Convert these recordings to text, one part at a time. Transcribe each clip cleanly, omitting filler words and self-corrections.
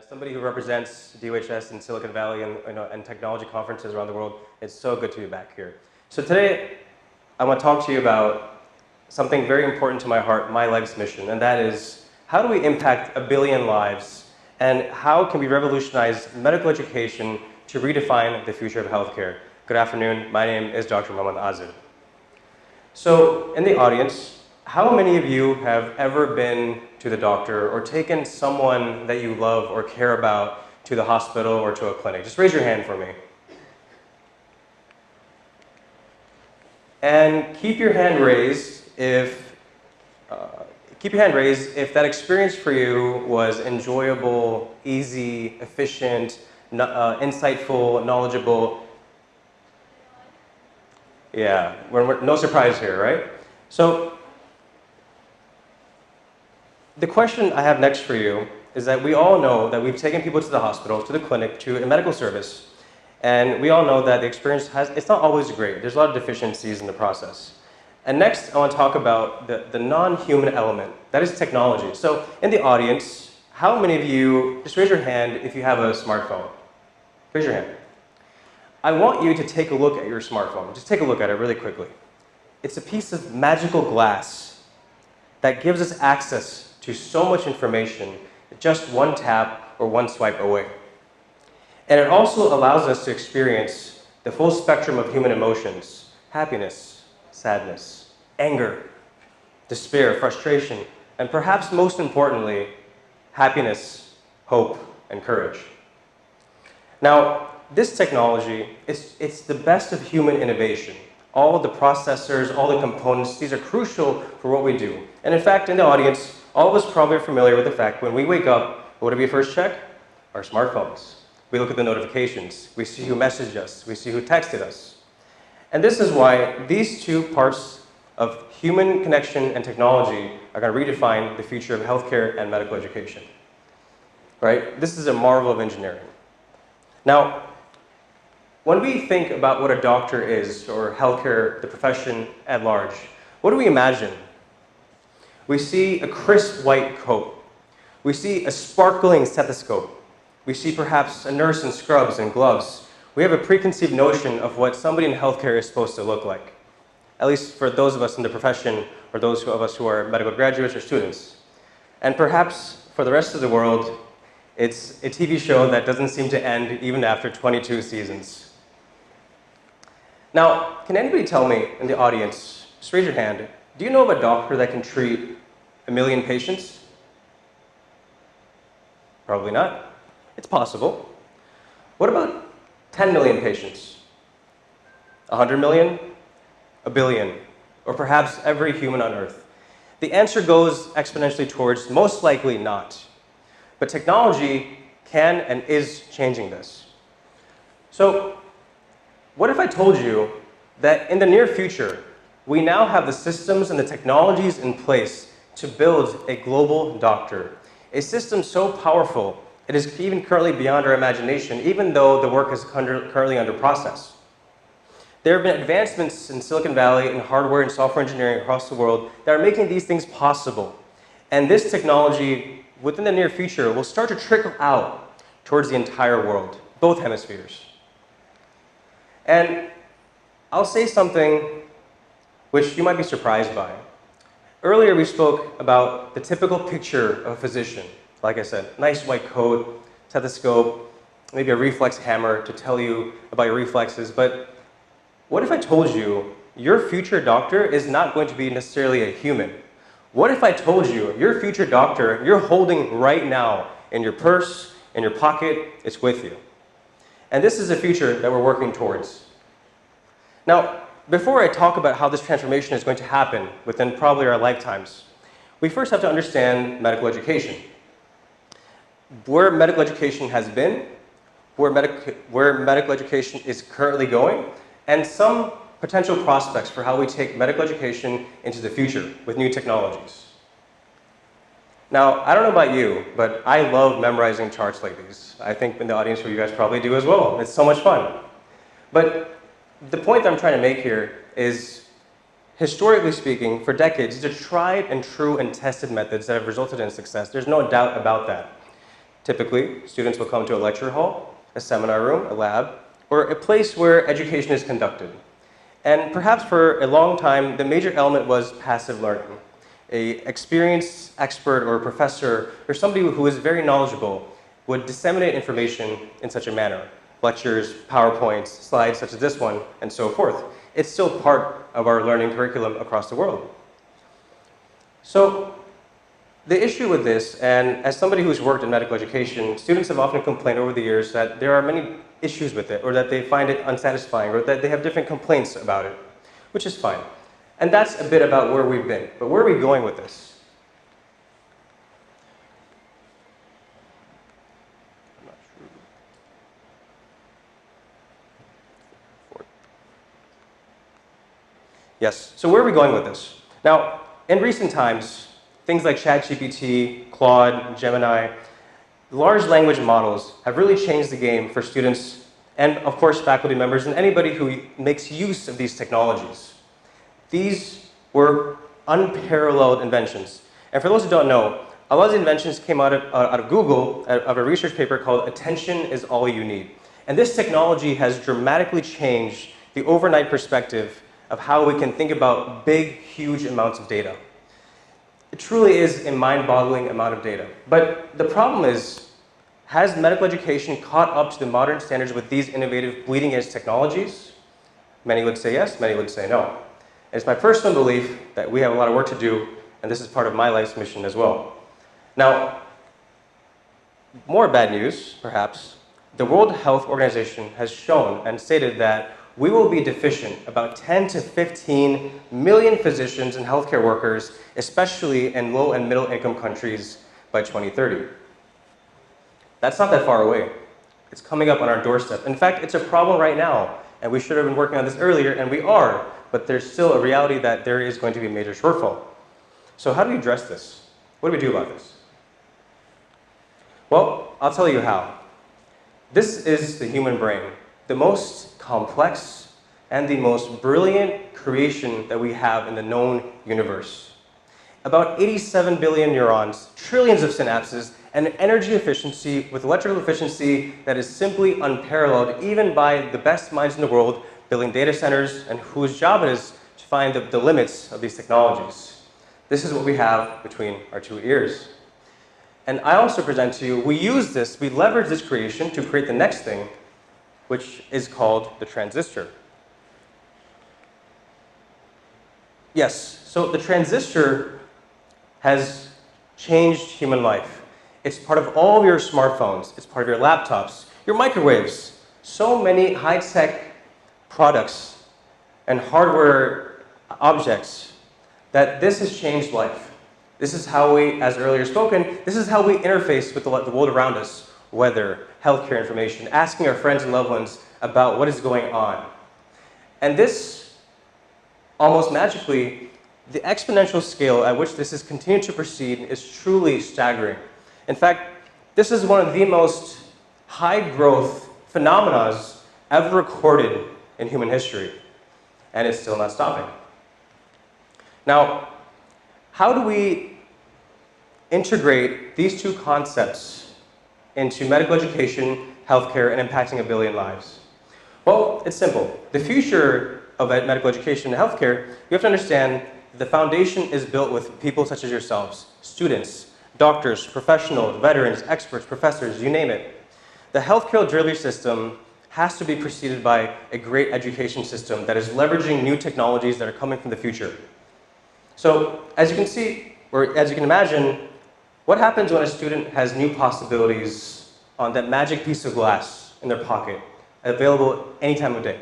As somebody who represents DUHS in Silicon Valley and technology conferences around the world, it's so good to be back here. So today, I want to talk to you about something very important to my heart, my life's mission, and that is, how do we impact 1 billion lives, and how can we revolutionize medical education to redefine the future of healthcare? Good afternoon, my name is Dr. Mohammad Azib. So, in the audience, how many of you have ever been to the doctor or taken someone that you love or care about to the hospital or to a clinic? Just raise your hand for me. And keep your hand raised if that experience for you was enjoyable, easy, efficient, insightful, knowledgeable. Yeah, no surprise here, right? So, the question I have next for you is that we all know that we've taken people to the hospital, to the clinic, to a medical service, and we all know that the experience it's not always great. There's a lot of deficiencies in the process. And next, I want to talk about the non-human element, that is technology. So in the audience, how many of you, just raise your hand if you have a smartphone. Raise your hand. I want you to take a look at your smartphone. Just take a look at it really quickly. It's a piece of magical glass that gives us access to so much information, just one tap or one swipe away. And it also allows us to experience the full spectrum of human emotions: happiness, sadness, anger, despair, frustration, and perhaps most importantly, happiness, hope, and courage. Now, this technology, it's the best of human innovation. All of the processors, all the components, these are crucial for what we do. And in fact, in the audience, all of us probably are familiar with the fact when we wake up, what do we first check? Our smartphones. We look at the notifications. We see who messaged us. We see who texted us. And this is why these two parts of human connection and technology are going to redefine the future of healthcare and medical education. Right? This is a marvel of engineering. Now, when we think about what a doctor is, or healthcare, the profession at large, what do we imagine? We see a crisp white coat. We see a sparkling stethoscope. We see perhaps a nurse in scrubs and gloves. We have a preconceived notion of what somebody in healthcare is supposed to look like, at least for those of us in the profession or those of us who are medical graduates or students. And perhaps for the rest of the world, it's a TV show that doesn't seem to end even after 22 seasons. Now, can anybody tell me in the audience, just raise your hand, do you know of a doctor that can treat 1 million patients? Probably not. It's possible. What about 10 million patients? 100 million? 1 billion? Or perhaps every human on Earth? The answer goes exponentially towards most likely not. But technology can and is changing this. So, what if I told you that in the near future, we now have the systems and the technologies in place to build a global doctor. A system so powerful, it is even currently beyond our imagination, even though the work is currently under process. There have been advancements in Silicon Valley in hardware and software engineering across the world that are making these things possible. And this technology, within the near future, will start to trickle out towards the entire world, both hemispheres. And I'll say something which you might be surprised by. Earlier we spoke about the typical picture of a physician. Like I said, nice white coat, stethoscope, maybe a reflex hammer to tell you about your reflexes. But what if I told you your future doctor is not going to be necessarily a human? What if I told you your future doctor you're holding right now in your purse, in your pocket, it's with you? And this is a future that we're working towards. Now, before I talk about how this transformation is going to happen within probably our lifetimes, we first have to understand medical education. Where medical education has been, where medical education is currently going, and some potential prospects for how we take medical education into the future with new technologies. Now, I don't know about you, but I love memorizing charts like these. I think in the audience you guys probably do as well. It's so much fun. But the point that I'm trying to make here is, historically speaking, for decades, these are tried and true and tested methods that have resulted in success. There's no doubt about that. Typically, students will come to a lecture hall, a seminar room, a lab, or a place where education is conducted. And perhaps for a long time, the major element was passive learning. An experienced expert or professor or somebody who is very knowledgeable would disseminate information in such a manner. Lectures, PowerPoints, slides such as this one, and so forth. It's still part of our learning curriculum across the world. So the issue with this, and as somebody who's worked in medical education, students have often complained over the years that there are many issues with it, or that they find it unsatisfying, or that they have different complaints about it, which is fine. And that's a bit about where we've been. But where are we going with this? I'm not sure. Yes, so where are we going with this? Now, in recent times, things like ChatGPT, Claude, Gemini, large language models have really changed the game for students and, of course, faculty members and anybody who makes use of these technologies. These were unparalleled inventions. And for those who don't know, a lot of the inventions came out of Google, out of a research paper called Attention is All You Need. And this technology has dramatically changed the overnight perspective of how we can think about big, huge amounts of data. It truly is a mind-boggling amount of data. But the problem is, has medical education caught up to the modern standards with these innovative, bleeding-edge technologies? Many would say yes, many would say no. It's my personal belief that we have a lot of work to do, and this is part of my life's mission as well. Now, more bad news, perhaps. The World Health Organization has shown and stated that we will be deficient about 10 to 15 million physicians and healthcare workers, especially in low and middle income countries by 2030. That's not that far away. It's coming up on our doorstep. In fact, it's a problem right now, and we should have been working on this earlier, and we are, but there's still a reality that there is going to be a major shortfall. So how do we address this? What do we do about this? Well, I'll tell you how. This is the human brain, the most complex and the most brilliant creation that we have in the known universe. About 87 billion neurons, trillions of synapses, and an energy efficiency with electrical efficiency that is simply unparalleled, even by the best minds in the world building data centers and whose job it is to find the limits of these technologies. This is what we have between our two ears. And I also present to you, we leverage this creation to create the next thing, which is called the transistor. Yes, so the transistor has changed human life. It's part of all of your smartphones, it's part of your laptops, your microwaves, so many high-tech products and hardware objects that this has changed life. This is how we, as earlier spoken, this is how we interface with the world around us, weather, healthcare information, asking our friends and loved ones about what is going on. And this, almost magically, the exponential scale at which this has continued to proceed is truly staggering. In fact, this is one of the most high-growth phenomena ever recorded in human history, and it's still not stopping. Now, how do we integrate these two concepts into medical education, healthcare, and impacting a billion lives? Well, it's simple. The future of medical education and healthcare, you have to understand the foundation is built with people such as yourselves, students, doctors, professionals, veterans, experts, professors, you name it. The healthcare delivery system has to be preceded by a great education system that is leveraging new technologies that are coming from the future. So, as you can see, or as you can imagine, what happens when a student has new possibilities on that magic piece of glass in their pocket, available any time of day?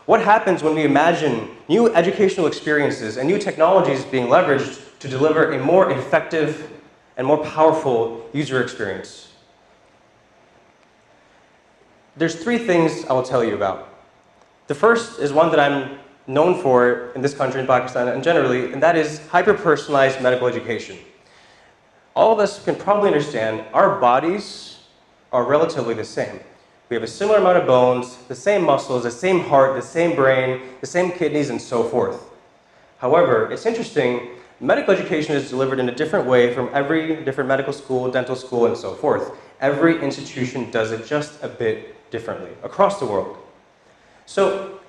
What happens when we imagine new educational experiences and new technologies being leveraged to deliver a more effective and more powerful user experience? There's three things I will tell you about. The first is one that I'm known for in this country, in Pakistan, and generally, and that is hyper-personalized medical education. All of us can probably understand our bodies are relatively the same. We have a similar amount of bones, the same muscles, the same heart, the same brain, the same kidneys, and so forth. However, it's interesting, medical education is delivered in a different way from every different medical school, dental school, and so forth. every institution does it just a bit differently across the world. So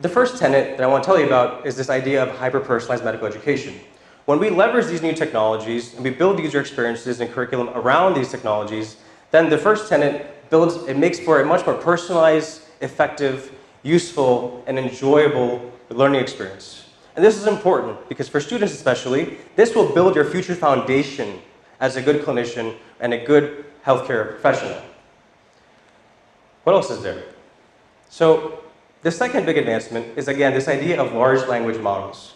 the first tenet that I want to tell you about is this idea of hyper-personalized medical education. When we leverage these new technologies and we build user experiences and curriculum around these technologies, then the first tenet makes for a much more personalized, effective, useful, and enjoyable learning experience. And this is important because for students especially, this will build your future foundation as a good clinician and a good healthcare professional. What else is there? So the second big advancement is, again, this idea of large language models.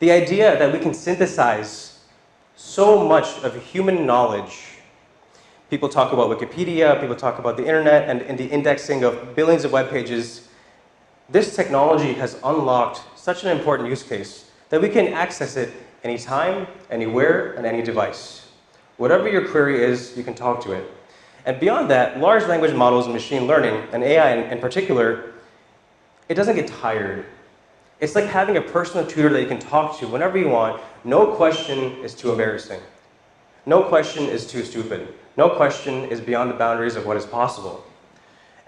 The idea that we can synthesize so much of human knowledge. People talk about Wikipedia, people talk about the internet and the indexing of billions of web pages. This technology has unlocked such an important use case that we can access it anytime, anywhere, on any device. Whatever your query is, you can talk to it. And beyond that, large language models and machine learning, and AI in particular, it doesn't get tired. It's like having a personal tutor that you can talk to whenever you want. No question is too embarrassing. No question is too stupid. No question is beyond the boundaries of what is possible.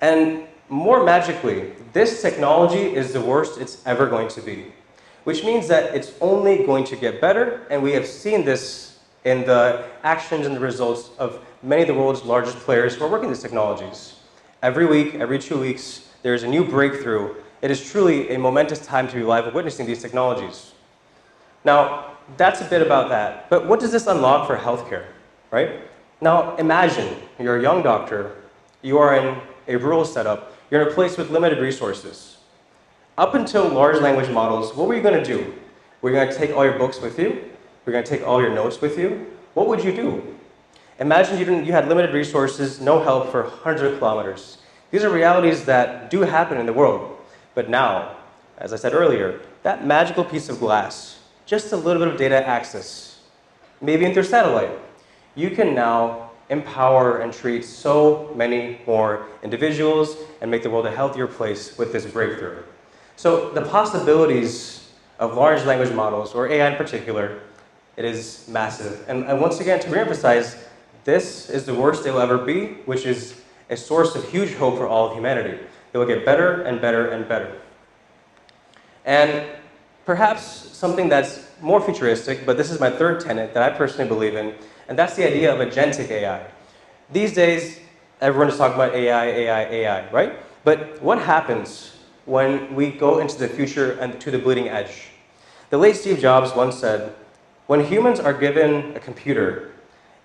And more magically, this technology is the worst it's ever going to be, which means that it's only going to get better, and we have seen this in the actions and the results of many of the world's largest players who are working these technologies. Every week, every 2 weeks, there's a new breakthrough. It is truly a momentous time to be alive witnessing these technologies. Now, that's a bit about that, but what does this unlock for healthcare, right? Now, imagine you're a young doctor, you are in a rural setup, you're in a place with limited resources. Up until large language models, what were you going to do? Were you going to take all your books with you? Were you going to take all your notes with you? What would you do? Imagine you had limited resources, no help for hundreds of kilometers. These are realities that do happen in the world. But now, as I said earlier, that magical piece of glass, just a little bit of data access, maybe through satellite, you can now empower and treat so many more individuals and make the world a healthier place with this breakthrough. So the possibilities of large language models, or AI in particular, it is massive. And once again, to reemphasize, this is the worst it will ever be, which is a source of huge hope for all of humanity. It will get better and better and better. And perhaps something that's more futuristic, but this is my third tenet that I personally believe in, and that's the idea of agentic AI. These days, everyone is talking about AI, right? But what happens when we go into the future and to the bleeding edge? The late Steve Jobs once said, when humans are given a computer,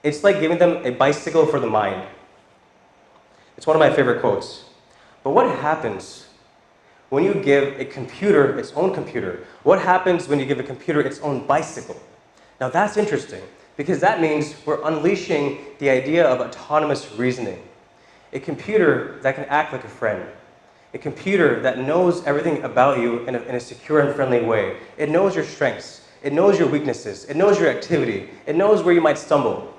it's like giving them a bicycle for the mind. It's one of my favorite quotes. But what happens when you give a computer its own computer? What happens when you give a computer its own bicycle? Now that's interesting, because that means we're unleashing the idea of autonomous reasoning. A computer that can act like a friend. A computer that knows everything about you in a secure and friendly way. It knows your strengths. It knows your weaknesses. It knows your activity. It knows where you might stumble.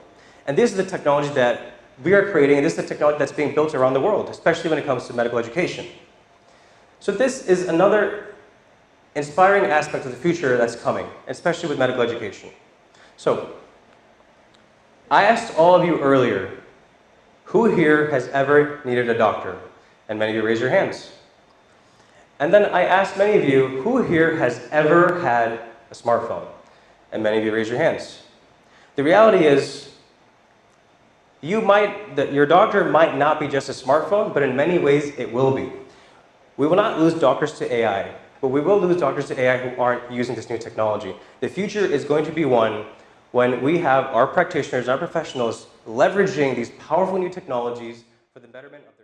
And this is the technology that we are creating, and this is the technology that's being built around the world, especially when it comes to medical education. So this is another inspiring aspect of the future that's coming, especially with medical education. So, I asked all of you earlier, who here has ever needed a doctor? And many of you raised your hands. And then I asked many of you, who here has ever had a smartphone? And many of you raised your hands. The reality is, your doctor might not be just a smartphone, but in many ways it will be. We will not lose doctors to AI, but we will lose doctors to AI who aren't using this new technology. The future is going to be one when we have our practitioners, our professionals, leveraging these powerful new technologies for the betterment of their